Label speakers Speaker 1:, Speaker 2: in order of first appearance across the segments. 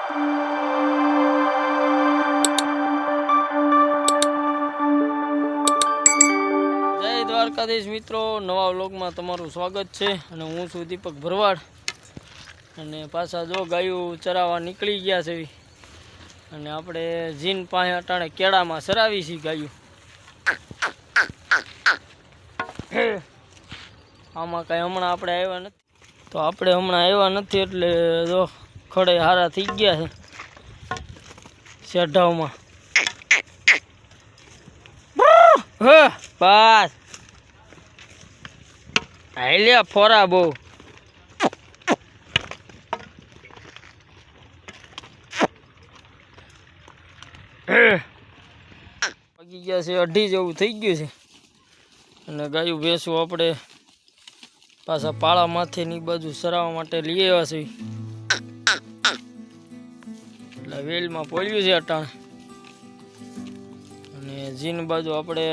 Speaker 1: જય દ્વારકાધીશ મિત્રો, નવા વ્લોગમાં તમારું સ્વાગત છે અને હું છું દીપક ભરવાડ। અને પાછા જો ગાયું ચરાવવા નીકળી ગયા છે અને આપણે જીન પાસે અટાણે કેળામાં ચરાવી છીએ ગાયું। આમાં કાંઈ હમણાં આપણે આવ્યા નથી, તો આપણે હમણાં આવ્યા નથી એટલે જો ખડે હારા થઈ ગયા છે શેઢાવમાં। બસ હાલ્યા ફોરા બહુ પગી ગયા છે, 2:30 જેવું થઈ ગયું છે અને ગાયું ભેંસું આપણે પાછા પાળા માથે ની બાજુ સરાવવા માટે લઈ આવ્યા છે એટલે વેલમાં પોળ્યું છે અટાણે। અને જીન બાજુ આપણે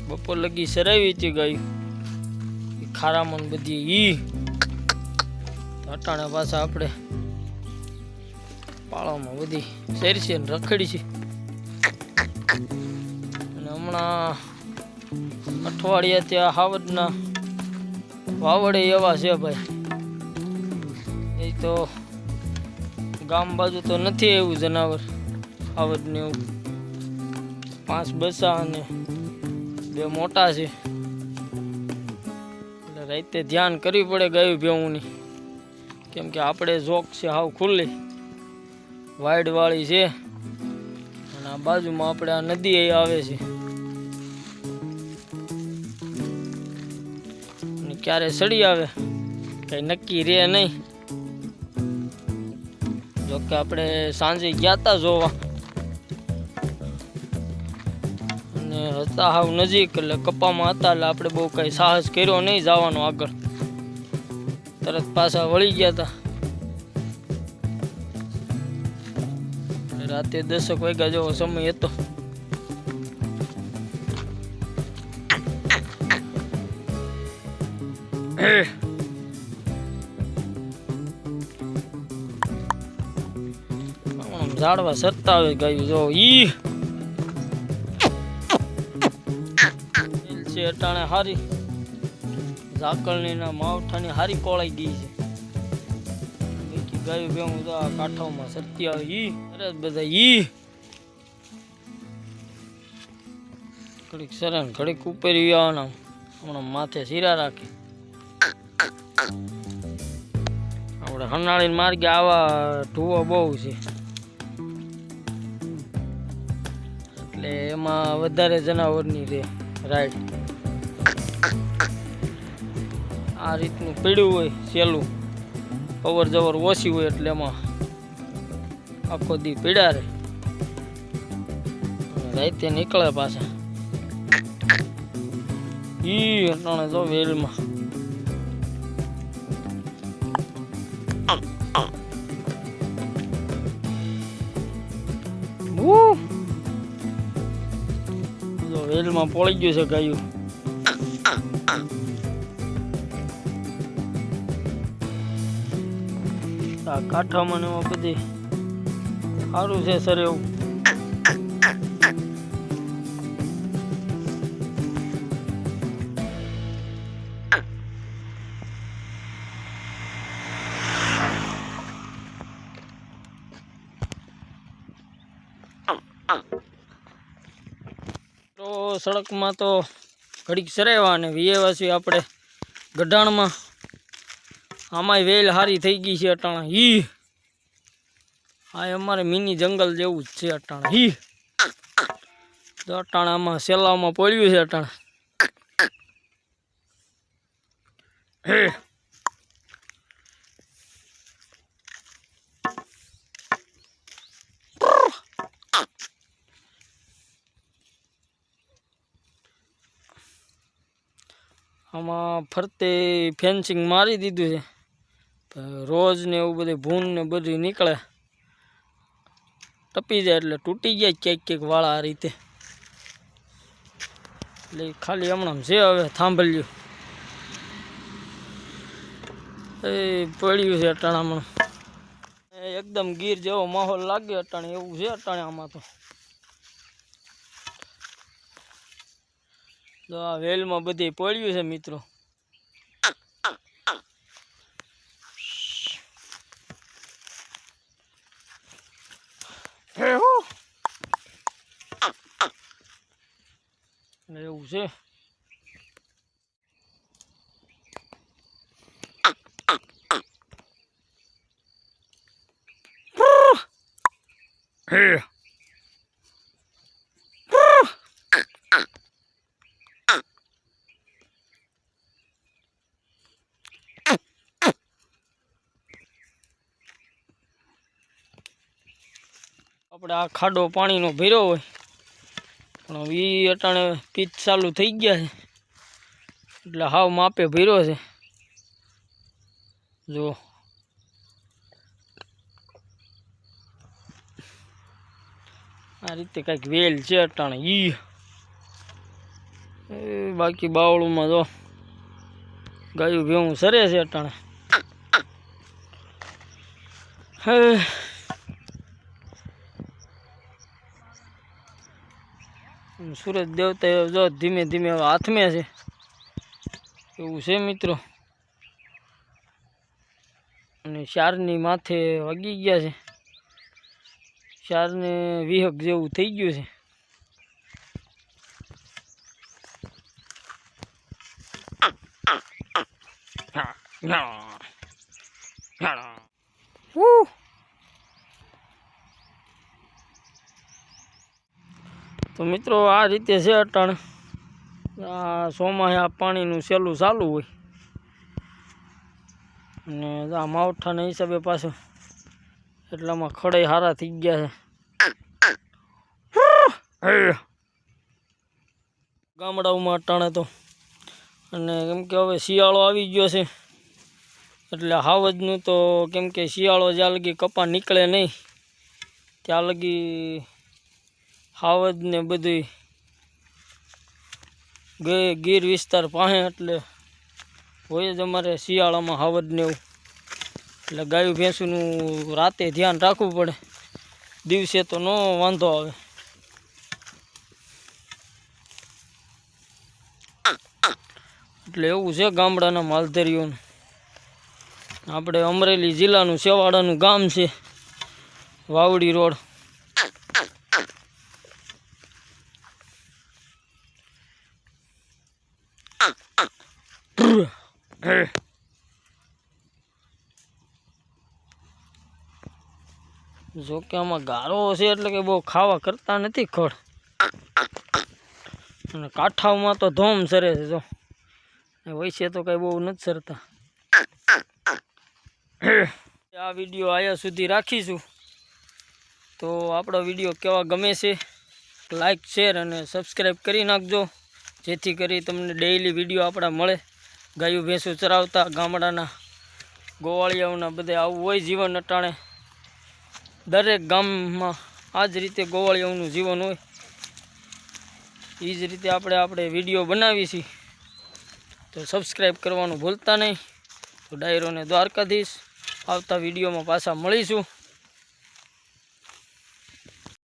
Speaker 1: બપોર લગી સરાવી હતી ગાયું ખારામાં બધી અટાણે પાછા આપણે પાળામાં બધી શેરશે ને રખડી છે। અને હમણાં અઠવાડિયા ત્યાં હાવડના વાવડે એવા છે ભાઈ, એ તો ગામ બાજુ તો નથી એવું જનાવર હાવડને એવું। 5 બસા અને 2 મોટા છે એટલે રાતે ધ્યાન કરવી પડે ગાયું ભેહુંની, કેમ કે આપણે જોક છે હાવ ખુલ્લી વાઈડ વાળી છે અને આ બાજુમાં આપણે આ નદી આવે છે અને ક્યારે સડી આવે કઈ નક્કી રહે નહીં। જોકે આપણે સાંજે ગયા હતા જોવા અને હતા હાવ નજીક એટલે કપામાં હતા એટલે આપણે બહુ કઈ સાહસ કર્યો નહીં જવાનો આગળ, તરત પાછા વળી ગયા હતા। રાતે 10 વાગ્યા જેવો સમય હતો। ઝાડવા સરતા આવે ગાયું જો છે અટાણે હારી ઝાકળની ના માવઠાની હારી કોળાઈ ગઈ છે। ગાયું ભેગું તો આ કાંઠામાં સરતી આવે અરે બધા ઘડીક સરે ઘડીક ઉપર આવવાના, હમણાં માથે શીરા રાખે। આપણે હનાળી માર્ગે આવા ઢૂવો બહુ છે એટલે એમાં વધારે જનાવરની રહે રાઈડ। આ રીતનું પીડ્યું હોય સહેલું, અવર જવર ઓછી હોય એટલે એમાં આખો દી પીડા રહે, રાતે નીકળે પાછા અટાણે જો વેલમાં વેલમાં પોળી ગયું છે ગાયું। આ કાંઠામાં ને એમાં બધી સારું છે સર એવું। તો સડકમાં તો ઘડીક સરાવ્યા અને વિયેવાસી આપણે ગઢાણમાં આમાંય વેલ હારી થઈ ગઈ છે અટાણા આ અમારે મિની જંગલ જેવું જ છે અટાણા તો અટાણામાં સેલામાં પડ્યું છે અટાણા આમાં ફરતે ફેન્સિંગ મારી દીધું છે, રોજ ને એવું બધું ભૂન ને બધું નીકળે, ટપી જાય એટલે તૂટી જાય ક્યાંક ક્યાંક વાળા આ રીતે, એટલે ખાલી હમણાં છે હવે થાંભલ્યું એ પડ્યું છે અટાણામાં। એકદમ ગીર જેવો માહોલ લાગે અટાણે એવું છે અટાણે આમાં તો આ વેલમાં બધી પડ્યું છે મિત્રો એવું છે આપણે આ ખાડો પાણીનો ભર્યો હોય પણ એ અટાણે પીચ ચાલુ થઈ ગયા છે એટલે હાવ માપે ભર્યો છે જો આ રીતે કંઈક વેલ છે અટાણે બાકી બાવળુમાં જો ગાયું ભેવું સરે છે અટાણે સૂરજ દેવતા જો ધીમે ધીમે હાથમાં છે એવું છે મિત્રો અને ચારની માથે વાગી ગયા છે ચારને વિહક જેવું થઈ ગયું છે તો મિત્રો આ રીતે છે અટાણ આ ચોમાસે આ પાણીનું સહેલું ચાલુ હોય અને આ માવઠાના હિસાબે પાછું એટલામાં ખડાઈ હારા થઈ ગયા છે ગામડાઓમાં અટાણે તો અને કેમ કે હવે શિયાળો આવી ગયો છે એટલે હાવજનું તો કેમ કે શિયાળો જ્યાં લગી કપા નીકળે નહીં ત્યાં લગી હાવજ ને બધું ગીર વિસ્તાર પાસે એટલે હોય જ અમારે શિયાળામાં હાવજ ને એવું એટલે ગાયું ભેંસુનું રાતે ધ્યાન રાખવું પડે દિવસે તો ન વાંધો આવે એટલે એવું છે ગામડાના માલધારીઓનું આપણે અમરેલી જિલ્લાનું સેવાડાનું ગામ છે વાવડી રોડ જો કે આમાં ગારો છે એટલે કે બહુ ખાવા કરતા નથી ખડ અને કાંઠાઓમાં તો ધોમ સરે છે જો વૈસે તો કઈ બહુ નથી સરતા આ વિડીયો આયા સુધી રાખીશું તો આપણો વિડીયો કેવા ગમે છે લાઈક શેર અને સબસ્ક્રાઈબ કરી નાખજો જેથી કરી તમને ડેઈલી વિડીયો આપણા મળે ગાયું ભેંસું ચરાવતા ગામડાના ગોવાળિયાઓના બધે આવું હોય જીવન અટાણે દરેક ગામમાં આ જ રીતે ગોવાળિયાઓનું જીવન હોય એ જ રીતે આપણે વિડીયો બનાવી છીએ તો સબસ્ક્રાઈબ કરવાનું ભૂલતા નહીં તો ડાયરોને દ્વારકાધીશ આવતા વિડીયોમાં પાછા મળીશું